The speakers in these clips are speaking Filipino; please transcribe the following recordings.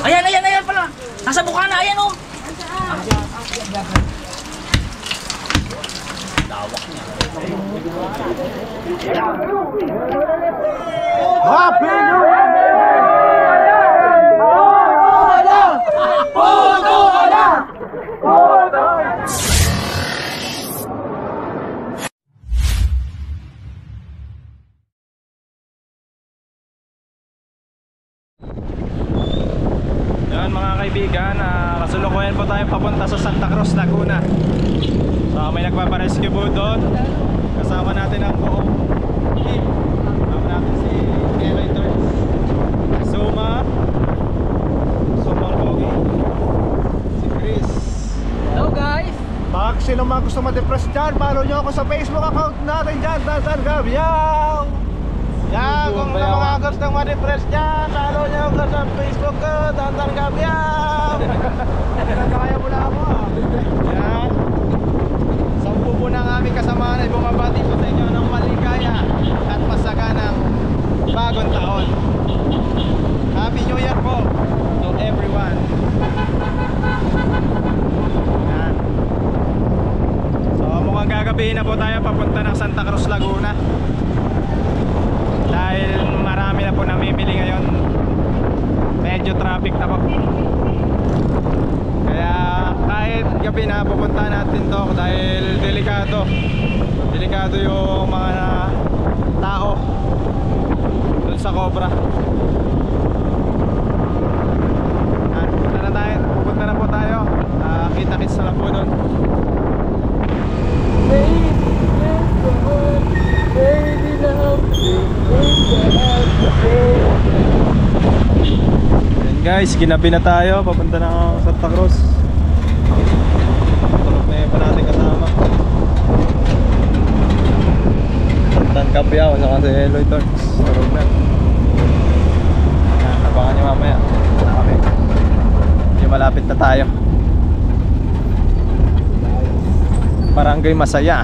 Ayan pala. Nasa bukana, ayan o. Dawak niya. Happy New Year! Yan mga kaibigan, kasulukuyan po tayo papunta sa Santa Cruz, Laguna. So may nagpaparescue po doon. Kasama natin ang buong team. Kasama natin si Eloy Turns, Suma Pogi, si Chris. Hello guys! Pag sino mga gusto ma-depress dyan, follow nyo ako sa Facebook account natin dyan, Dandan Gabiao. Yan, kung na mga gustong ma-depress dyan, follow nyo ako sa Facebook ko, Dandan Gabiao. Kaya mo na ako. Yan. Sampu po ng aming kasamaan ay bumabati po sa inyo ng maligaya at masaganang bagong taon. Happy New Year po to everyone. Yan. So mukhang gagabihin na po tayo papunta ng Santa Cruz, Laguna. Dahil marami na po namimili ngayon. Medyo traffic na po. Kaya kahit gabi na pupunta natin to dahil delikado yung mga tao dun sa Cobra. Pupunta na po tayo. Kita-kits na lang po dun. Ayan guys, ginabi na tayo. Papunta na Santa Cruz. Tulog na yun pa natin kasama. Dandan Gabiao, saka si Eloy Turns. Tulog na. Abangan nyo mamaya. Medyo malapit na tayo. Barangay Masaya.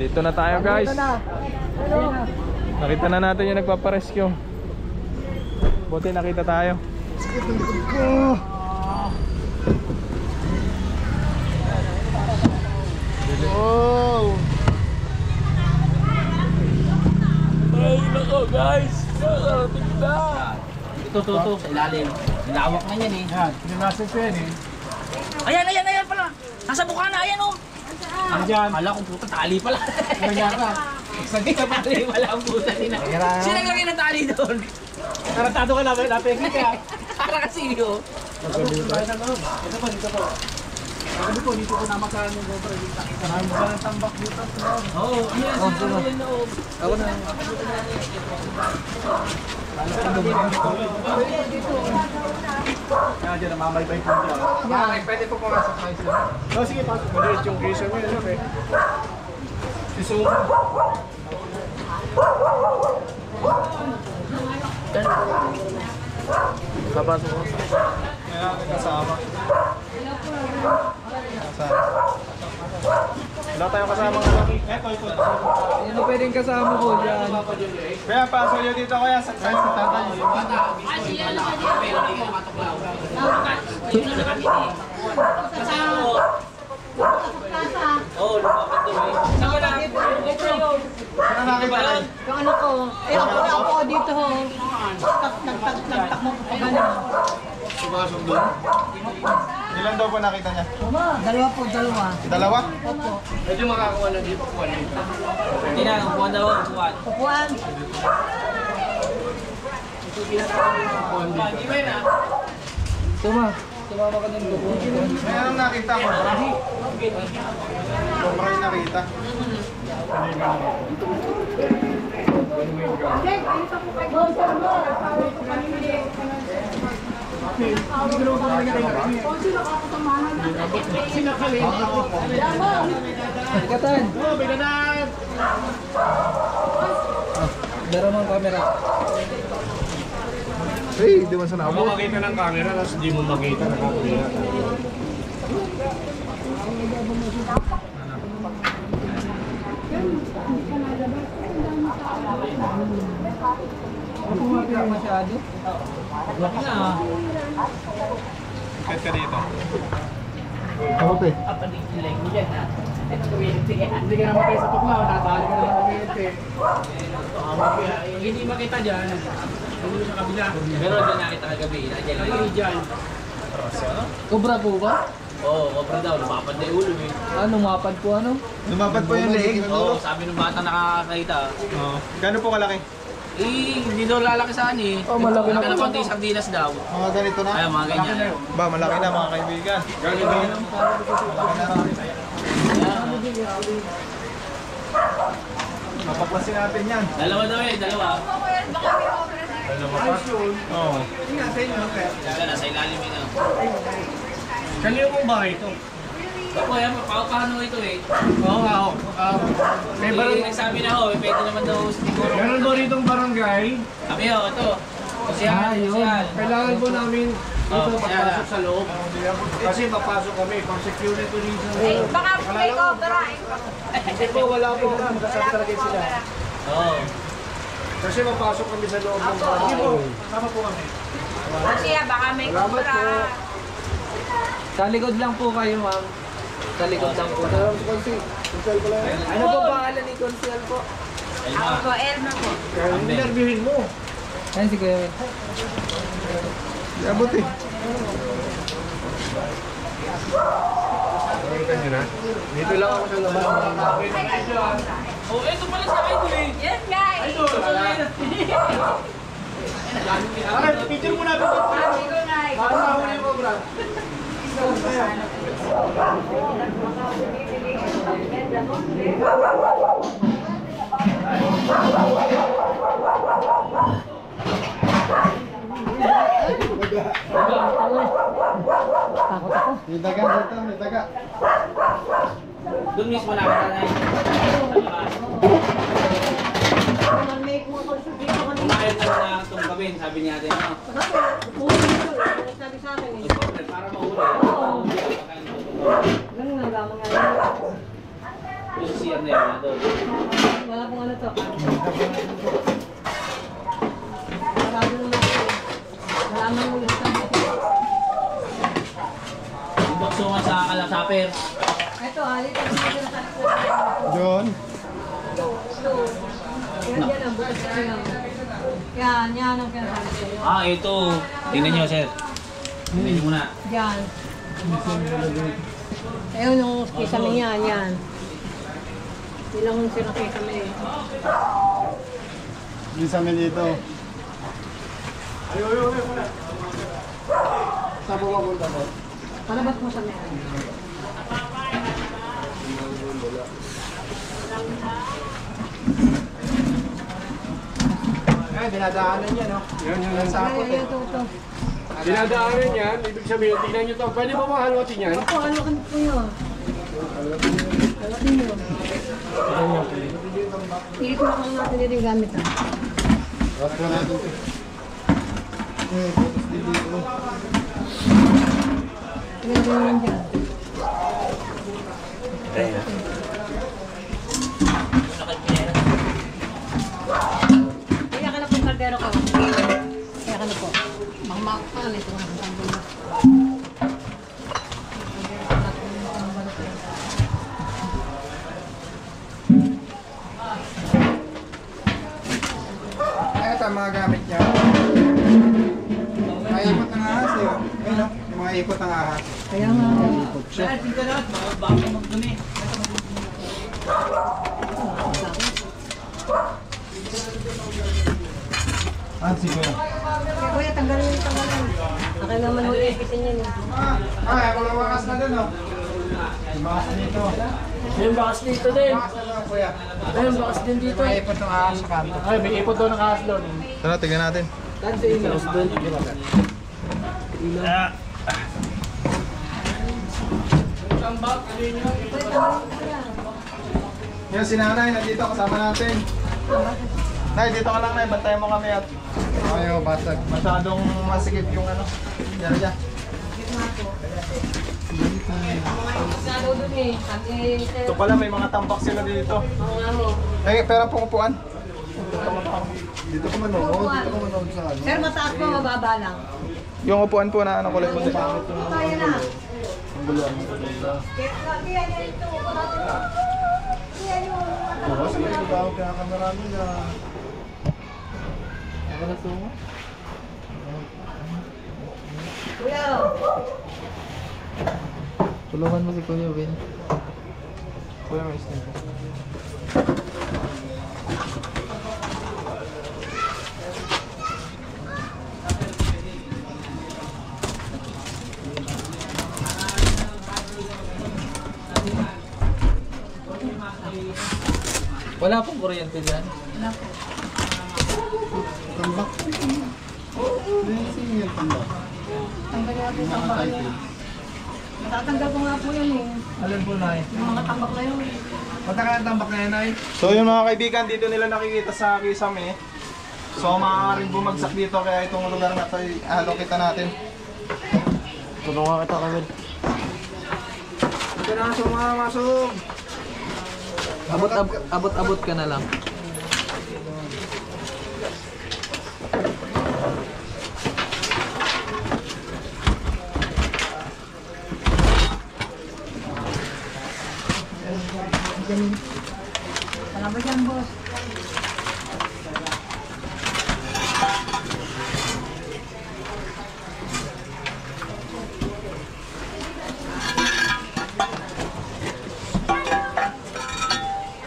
Dito na tayo guys. Nakita na natin yung nagpaparescue. Buti nakita tayo. Oh! Ay, nako guys! Nakarating na! Ito, sa ilalim. Nilawak na yan eh. Yan, pinanasin ko yan eh. Ayan pala. Nasa bukana, ayan o. Andyan. Kala ko puta, tali pala. Nangyari ka. Sabi ka tali pala ang puta nila. Sino naglagay ng tali doon? Karatado ka namin, napekit ka. Para kasi yun. Ito po, dito po. Dito ko namakaan yung GoPro dito. Marami ba ng tambak dito? Oo, ayan na o. Ako na. Kaya dyan, namamalbay po dyan. Pwede po pumasok kayo sila. No, sige, pasok. Maliit yung geyser mo yun, okay? Sisum. Kapasok ko. Kaya aking kasama. Wala tayong kasama ko. Ito. Ano pwedeng kasama ko dyan? Kaya pasok nyo dito kaya sa tatay. Oo, lumapit doon. Saan ka na? Ano nakita kayo? Yung ano ko, ako dito ho. Nagtakmo ko pa gano'n. Sumasok doon? Ilan daw po nakita niya? Dalawa po, dalawa. Dalawa? Opo. Pwede makakuha na dito po. Hindi na, upuan daw, upuan. Upuan. Sumama ka ng lupo. May anong nakita mo? Sobra yung nakita. Katan. Oh, bigatan! Meron ng camera. Hey, di man sana ako. Makakita ng camera, tapos di mo makita na camera. Masyado. Laki na. Kat ka dito. Kamote. Hindi ka naman kayo sa tuklaw, natali ka naman kumiente. Hindi makita dyan. Hindi sa kabila. Pero doon nakita kagabi, nandiyan lang. Hindi dyan. Cobra po ba? Oo, cobra daw. Lumapad na yung ulo eh. Ano, lumapad po ano? Lumapad po yung leeg. Oo, sabi ng bata nakakakita. Oo. Gano'n po kalaki? Hindi daw lalaki saan eh. Oh, malaki na po. Konti sardinas daw. Mga ganito na. Ay, mga ganyan. Ba, malaki na mga kaibigan. Gano'n ba yun? Mapaklasin natin yan. Dalawa daw eh, dalawa. Oo. Diyan na, sa ilalim yun. Kanino pong bahay ito? Ako, yan, paano ito eh. Oo nga ho. May barangay. Nagsabi na ho, pwede naman daw siguro. Meron po rito barangay. Sabi ho, ito. Social, social. Kailangan po namin Oh, dito magpasok sa loob. Kasi mapasok kami for security reasons. Eh, baka may cobra. Kasi po wala po na. Magkasabi talaga sila. Oo. Kasi mapasok kami sa loob ng bahay. Sige po, kasama po kami. Kasi baka may cobra. Sa likod lang po kayo, ma'am. Sa likod lang po. Ano po pangalan ni Consiel po? Ako po, Elma po. Interviewin mo. Ayun si Kuya Will. Abot eh. Dito lang ako sa labas. Oh, ito pala sa idol eh. Yes, guys. Picture mo na ito. Happy good night. Nakahuli mo, bro. May daga dito, may daga. Doon mismo nakita na yun. Mag-make mo ako sa dito kanina. Kumayad na na itong gabin, sabi niya natin. Ano? Sabi sa akin eh. Para mahuli. Ganun nga, gamang nga yun. Yung siya na yun, doon. Wala pong ano to. Marami naman ito. Malaman mo yung sabi. Yung bakso nga sa kalasapir. Ito, halika. John. Yan ang bukas ko lang. Yan ang pinasabi sa'yo. Ah, ito. Tingnan nyo, sir. Tingnan nyo muna. Yan. Ayun yung kisame niya, yan. Yun lang yung sinakisame eh. Bisame dito. Saan po mapunta po? Palabas mo sa meron. Dinadaanan niya, no? Yan yung Sapot eh. Ito. dinadaanan yan. Ibig sabihin, tingnan nyo to. Pwede mo mahalwatin yan? Ako, ano kan po yun? Halatin mo. Ikot mo lang natin din yung gamit ah. Tapos po natin ito. Dito. Tingnan mo lang dyan. Kaya ka na po kaldero ko. Kaya ka na po. Mangmak ka na ito. Ito ang mga gamit niya. Mga ipot ng ahas eh. Ayun, no? Yung mga ipot ng ahas. Kaya nga. Sir, tingnan lahat. Baka magdumi. Sige. Kuya, tanggalin yung tanggalin. Akin naman mo ipitin yan eh. Ako lang wakas na dun, no? Yung bakas dito. Yung bakas dito din. Bakas na dun, kuya. Ayun, bakas din dito. Mga ipot ng ahas sa kanto. Ay, may ipot doon ng ahas doon. Tara, tignan natin. Bakas doon. Yan si Nanay, nandito kasama natin. Nay, dito ka lang, Nay. Bantayan mo kami at Ayaw, basag. masyadong masikip yung ano. Yan dyan. Ito pala, may mga tambak sila dito. Eh, pera pong upuan. Dito ka manood. Dito ka manood sa ano. Sir, mataas mo, mababa lang. Yung upuan po na ano, kulit mo din. Kaya na. Ang guluhan mo sa Kaya niya ito. bukas. May nagawag ka na marami na. Kuya. Tulungan mo si Kuya Win. Kuya, may istin po. Wala pong kuryente dyan. Tambak. Sino yung tambak? Tanggal nga po tambak na yun. Matatanggal ko nga po yun eh. Alin po, Nay? Yung mga tambak na yun. Matagal ang tambak na yan, Nay? So yung mga kaibigan, dito nila nakikita sa Kisame. So maaaring bumagsak dito kaya itong lugar na ito ay kita natin. Tulungan kita, Kawin. Ito na, sumasok! Abot ka na lang. Wala ba dyan, boss?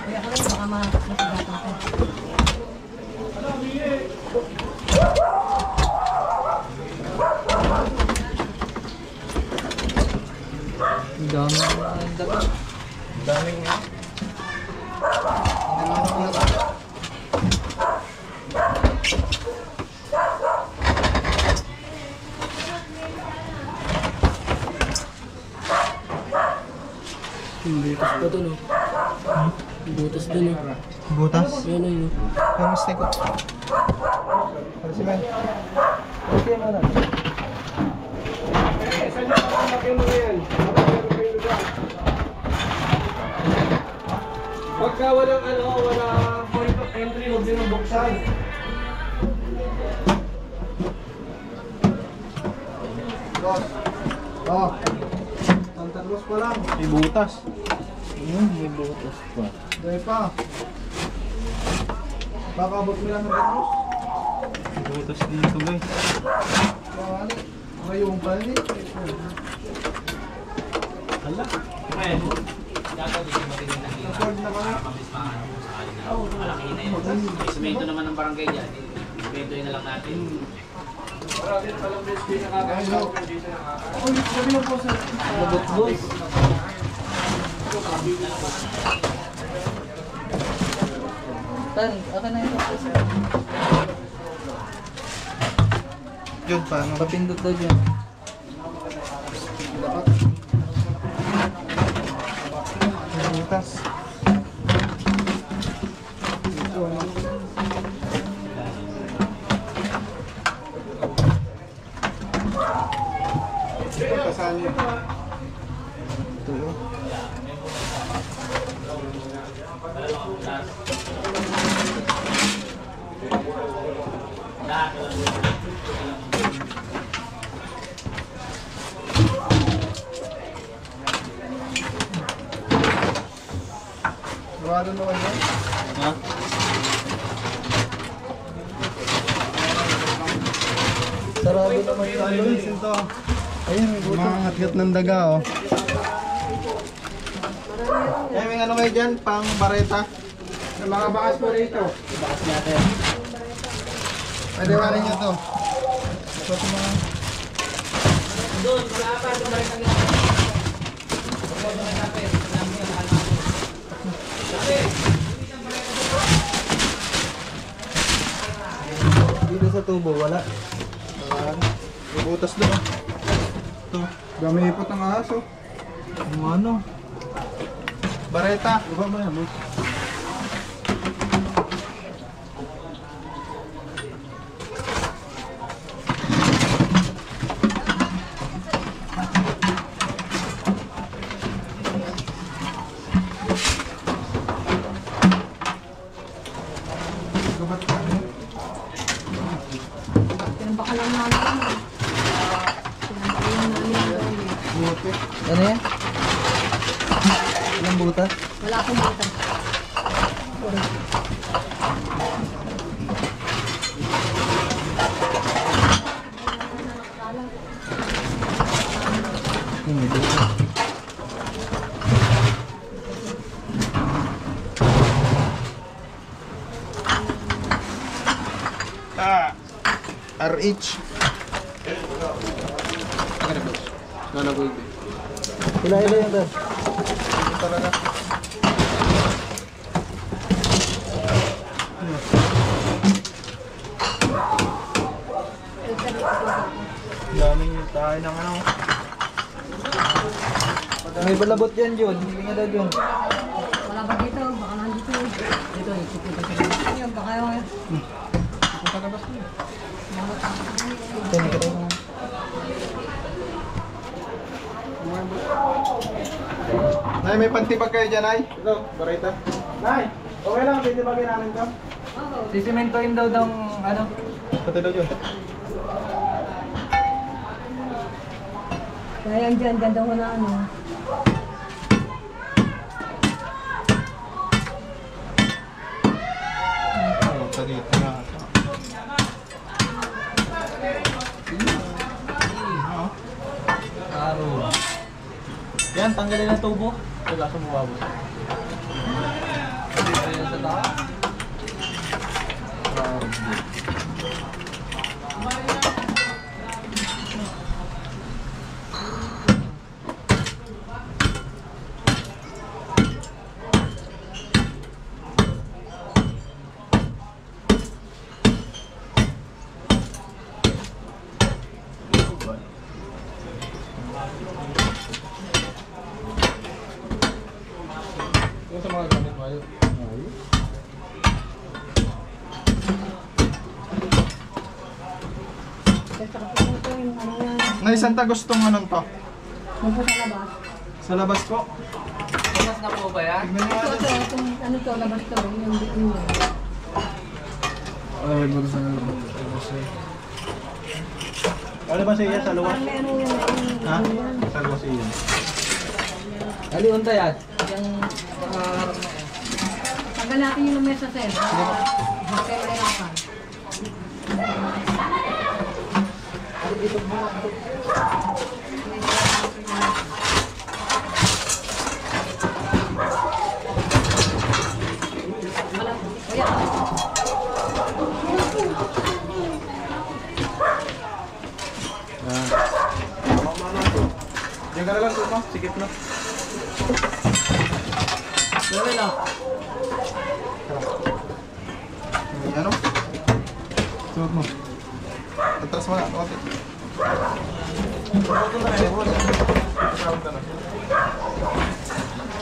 Kuya ko rin, baka masagatan ko. Ang dami ang dagat. Daming nga. Butas pa to, no? Butas din, no? Butas? Yan, yun. Ang mistake ko. Ano si Ben? Okay mo na. Pagka walang walang point of entry, huwag din ang buksan. Boss. Oh. Santa Cruz pa lang. May butas. May butas pa. Dahil pa. Baka abot mo lang Santa Cruz. May butas dito, guys. Ngayong pa rin. Hala. Record na kami. Malaki na yun. Semento naman ng barangay dyan. Semento na lang natin. Labot, boss. Tan, akin na ito. Yun, paano? Papindot daw dyan. May butas. Kasali. Sarado na kayo? Ha? Sarado naman yung ito. Ayun, may buto. Mga hatgat ng daga, oh. Eh, may ano kayo dyan? Pang bareta? Sa mga bakas po rito. Bakas natin. Pwede warin nyo to. Ito sa mga... Dito sa tubo, wala. May butas doon. Ito. Dami ipot ang aso. Yung ano? Bareta. Iba mo yan, boss. Pinambakalan namin. Pinambakalan namin. Buti. Ano yan? Ilang butas? Wala akong bata. RH. Nanagoy. Ila yan, Ben. Talaga. Daming tayo ng ano. May balabot yan, Jun. Hindi nga daw, Jun. Wala ba dito? Baka nandito. Dito, ikupunta sa dito. Yan, baka yung... Punta ka ba siya? Nay, may pantibag kayo dyan, Nay? Ito, barita. Nay, okay lang, titibagin namin to. Sisimentoin daw ng ano? Pati daw yun. Kaya yan dyan, ganda mo na ano. Oh, dito na. Aro. Yan, tanggalin ang tubo. Wala sa mababot. Ayan sa taas. Yung sa mga gamit mo, ayun. Ito yung ano yan. Nay, saan ta gustong anong to? Nandito sa labas. Sa labas po. Tumas na po ba yan? Tignan nyo Ito, ano. itong ano to, labas to. Yung dito nyo. Ay, mo sa labas. Ano ba siya sa luwas? Parang meron yung... Ha? ano yan. Sa luwas yun. Ali, unta yan. Yung Tagal natin yung lamesa, sir. Bakit mahirapan? Diyan ka na lang dito, sikip na. Dali na. Ano? Suot mo. Atras mo na, konti. Suot na rin, suot na. Suot na.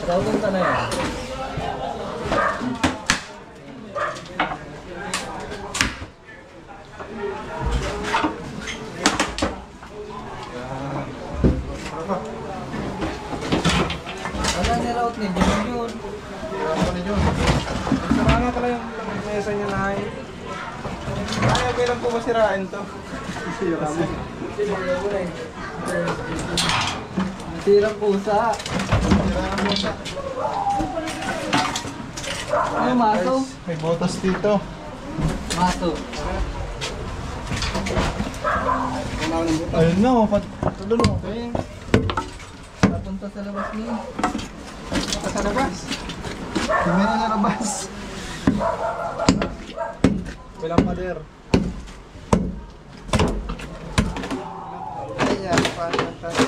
Tawag ka na yan. Wala nilaut ni Jun yun. Tira mo na yun. Sira nga pala yung mesa niya na ay. Ay, okay lang po masirain to. Sira mo. Nasirang pusa. Sira ang mesa. Ano, maso? May botas dito. Maso. Ayun na, patuloy mo. Ayun. Napunta sa labas niya. Sa labas. Tingnan na labas. Walang pader. Ayan, paano tayo?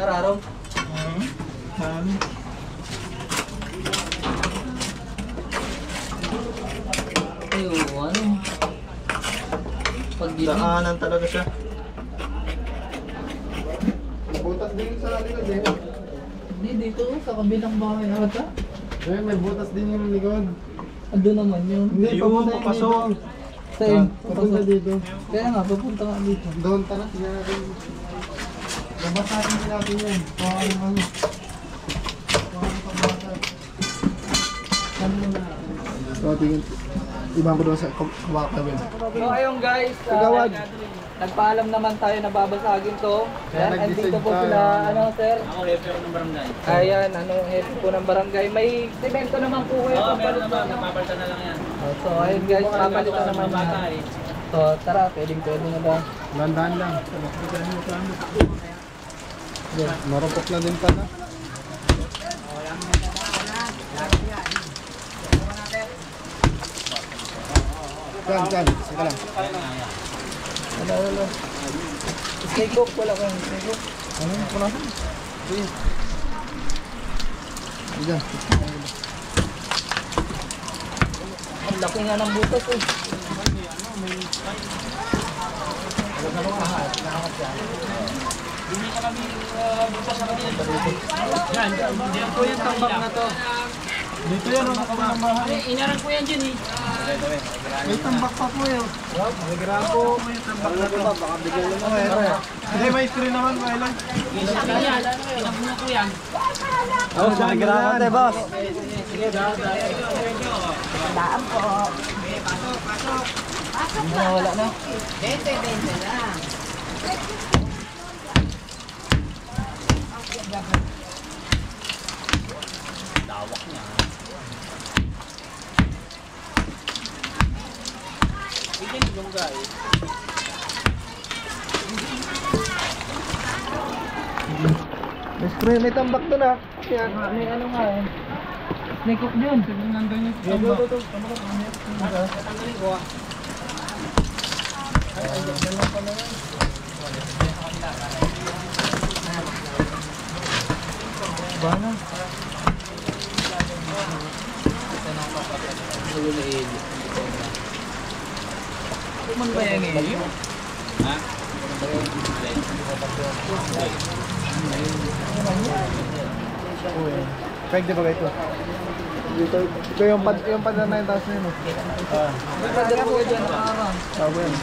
Tararong. Ay, ano? Pag Daanan talaga siya. Butas din sa likod eh. Hindi, dito sa kabilang bahay ata. May butas din yung likod. Ando naman yun. Hindi, papunta yung papasok. dito. Saan? Papunta dito. Kaya nga, papunta ka dito. Doon, tara, tingnan natin. Labasatin din natin yan. Kung ano. Kung ano pabasa. Ano na? So, tingin. Ibang ko doon sa kabakawin. So ayun guys, Igawad. nagpaalam naman tayo na babasagin to. Kaya Yan, andito po nag-decide sila, tayo. ano sir? Ako, hepe ako ng barangay. Ayan, hepe po ng barangay. May semento naman po kayo. Oo, meron papalit naman. na. Napapalitan na lang yan. So ayun guys, papalitan naman Bata yan. eh. So tara, pwede na ba? Landahan lang. Marupok na din pala. Kan. Sika lang. Wala. Snake hook, wala kang snake hook. Ano yung punasan? Sige. Diyan. Ang laki nga ng butas eh. Yan po yung tambak na to. Dito yan, ang kabilang bahay. Inaran ko yan dyan eh. May tambak pa po yun. May grapo. May tambak na to. Baka bigyan naman. Hindi, may screen naman. May lang. Pinabuno ko yan. Oh, may grapo boss. Wala na. Dawak niya. Bigyan yung lunggay. May screen, may tambak doon ah. Yan. May ano nga eh. Snake hook yun. Nandun yung tambak. Tatanggalin ko ah. Bana. Kuman ba yan eh? Ha? Pwede ba ito? Ito yung pad na yung taas na yun. Pagdala ko dyan nakarang. Tama yan.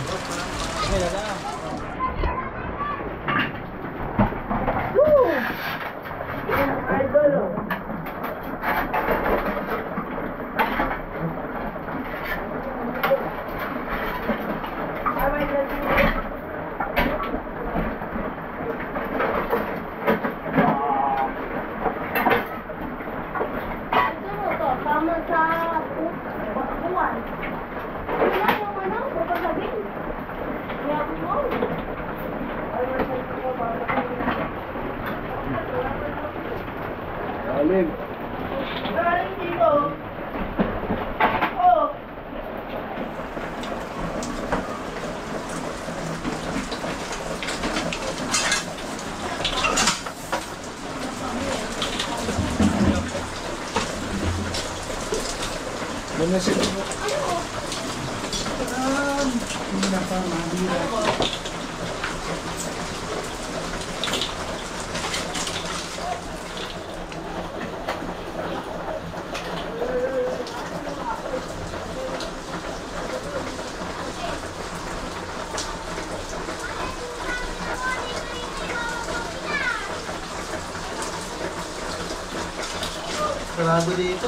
Tama sa buwan. Wala yung ano, sasabihin. Kaya mo. Alim. Galing dito. Oh. Muna siya. Sarado dito.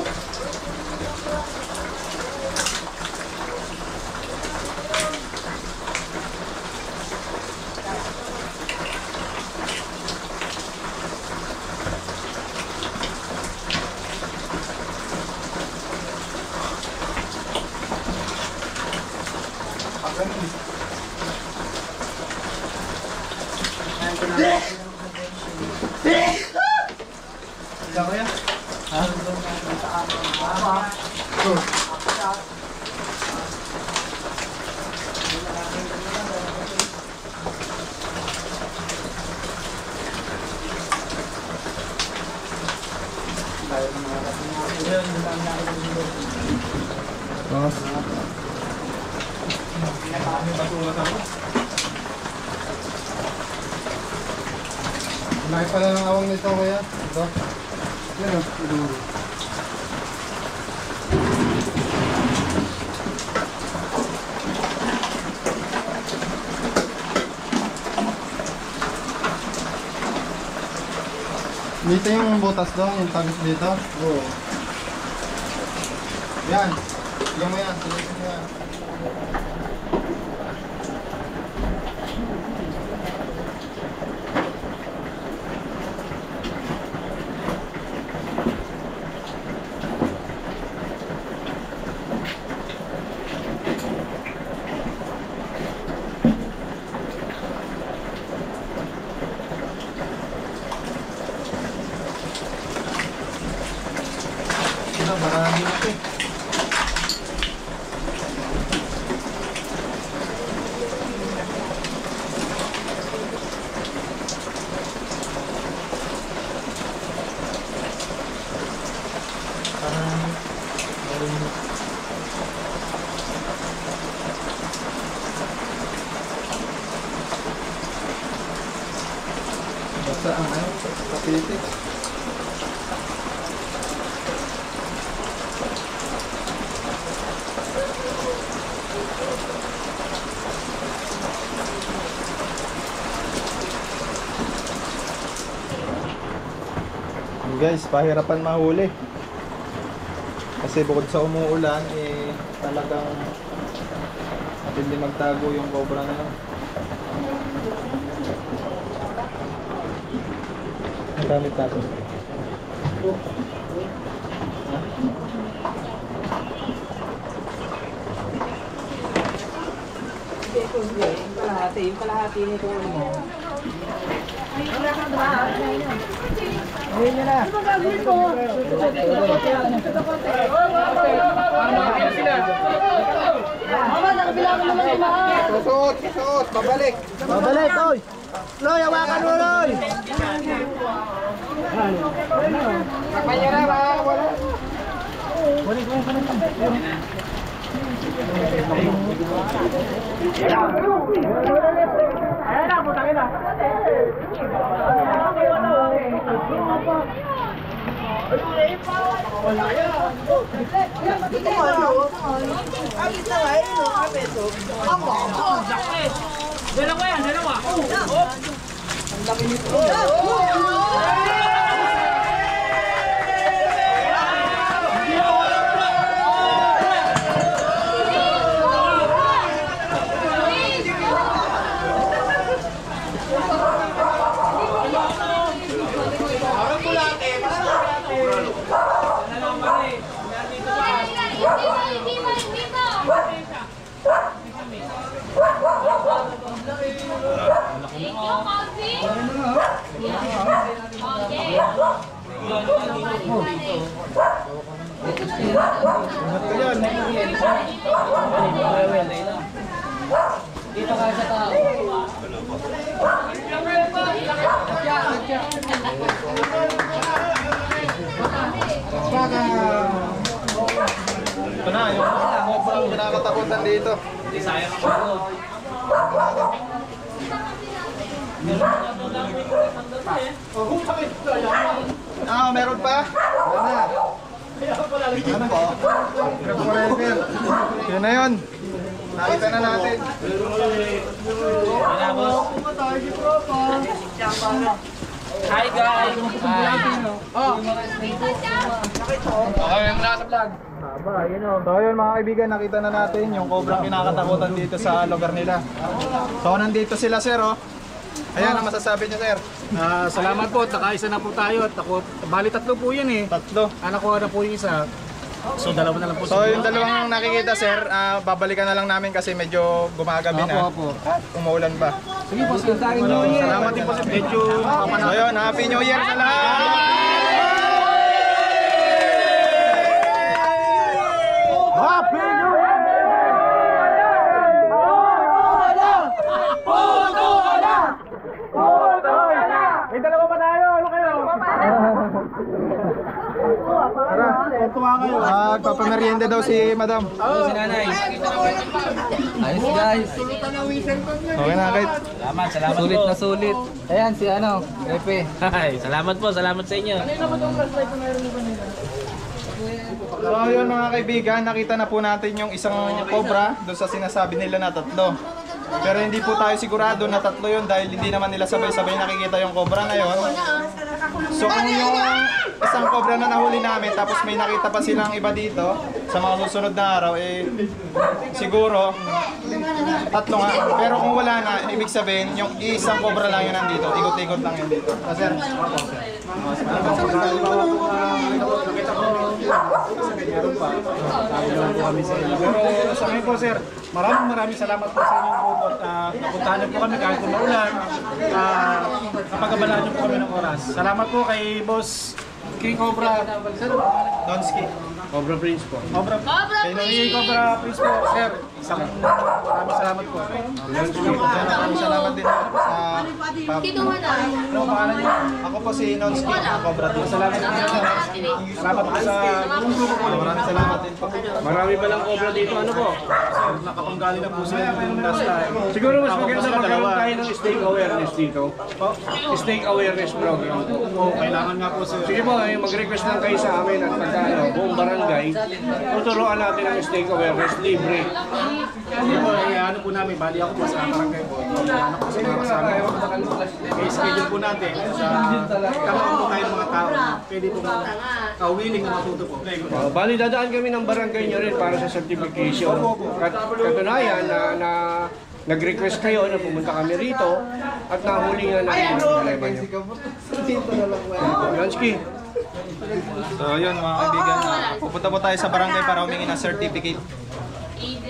Laki pala ng awang nito kaya. Ito. Yan o. Dito yung butas doon, yung tagis dito. Oo. Yan. Tignan mo yan. Tignan mo yan. Marami na ito. Basta ang ano, kapitik. Guys, pahirapan mahuli kasi bukod sa umuulan talagang matindi magtago yung cobra na yun. Ang gamit natin yung kalahati nito mo. ayun na Ano gagawin ko? Mama, nakabilang naman si Mahal. susuot, babalik oy Loy, hawakan mo Loy kapanya na ba wala ayun na, putangin na Dalawa yan, dalawa. Dito ka sa tao. ito na yung sobrang kinakatakutan dito Hindi sayang ako ito. meron pa ano po forever yun na yun nakita na natin Hi guys! So yun mga kaibigan, nakita na natin yung cobrang kinakatakutan dito sa lugar nila. So nandito sila sir oh. Ayan ang masasabi niyo sir. Salamat po, nakaisa na po tayo at ako, bali tatlo po yan eh. Tatlo. Anak ko na po yung isa. So dalawa na lang po. So yung dalawang nakikita sir, babalikan na lang namin kasi medyo gumagabi na. Opo. At umuulan pa. Sige po, tayo nyo yan. Salamat din po sa medyo so yun, Happy New Year sa lahat! Happy New Year! May dalawa pa tayo, ano kayo? Tara, Magpapamerienda daw si madam. Si nanay. Ayos guys. Okay na kahit. Salamat Sulit po. na sulit. Ayan si ano, Pepe. Ay, salamat po, salamat sa inyo. So yun mga kaibigan, nakita na po natin yung isang cobra doon sa sinasabi nila na 3. Pero hindi po tayo sigurado na 3 yun dahil hindi naman nila sabay-sabay nakikita yung cobra na yun. So kung yung isang cobra na nahuli namin tapos may nakita pa silang iba dito sa mga susunod na araw, eh siguro 3 nga. Pero kung wala na, ibig sabihin yung isang cobra lang yun nandito, ikot-ikot lang yun dito. Sir? Pero sa ngayon po sir, maraming salamat po sa inyong grupo. Napuntahan niyo po kami kahit kung maulan. Napag-abalaan niyo po kami ng oras. Salamat po kay Boss King Cobra Donski. Cobra Prince po. Kay Nongi Cobra Prince po, sir. Maraming salamat po. Maraming salamat din sa ano pangalan niyo? Ako po si Nonski, Cobra din. Salamat din. Salamat po sa buong grupo po. Maraming salamat din po. Marami pa lang Cobra dito. Ano po? Nakapanggali na po sila ng last time. Siguro mas maganda magkaroon tayo ng stake awareness dito. Stake awareness program. Oo, kailangan nga po sir. Sige po, mag-request lang kayo sa amin at pagka buong barangay, tuturuan natin ang stake awareness libre. Sige po, ano po namin, bali ako po sa barangay po. Ano po sa mga kasama. I-schedule po natin sa karoon po tayo ng mga tao. Pwede po willing na matuto po. Bali, dadaan kami ng barangay nyo rin para sa certification. Katunayan na nag-request kayo na pumunta kami rito at nahuli nga namin ang problema nyo. Yansky. So yun mga kaibigan, pupunta po tayo sa barangay para humingi ng certificate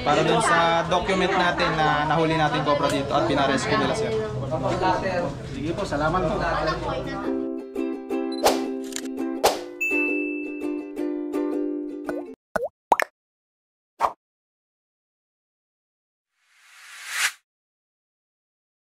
para dun sa document natin na nahuli natin cobra dito at pinarescue nila sir. Sige po, salamat po.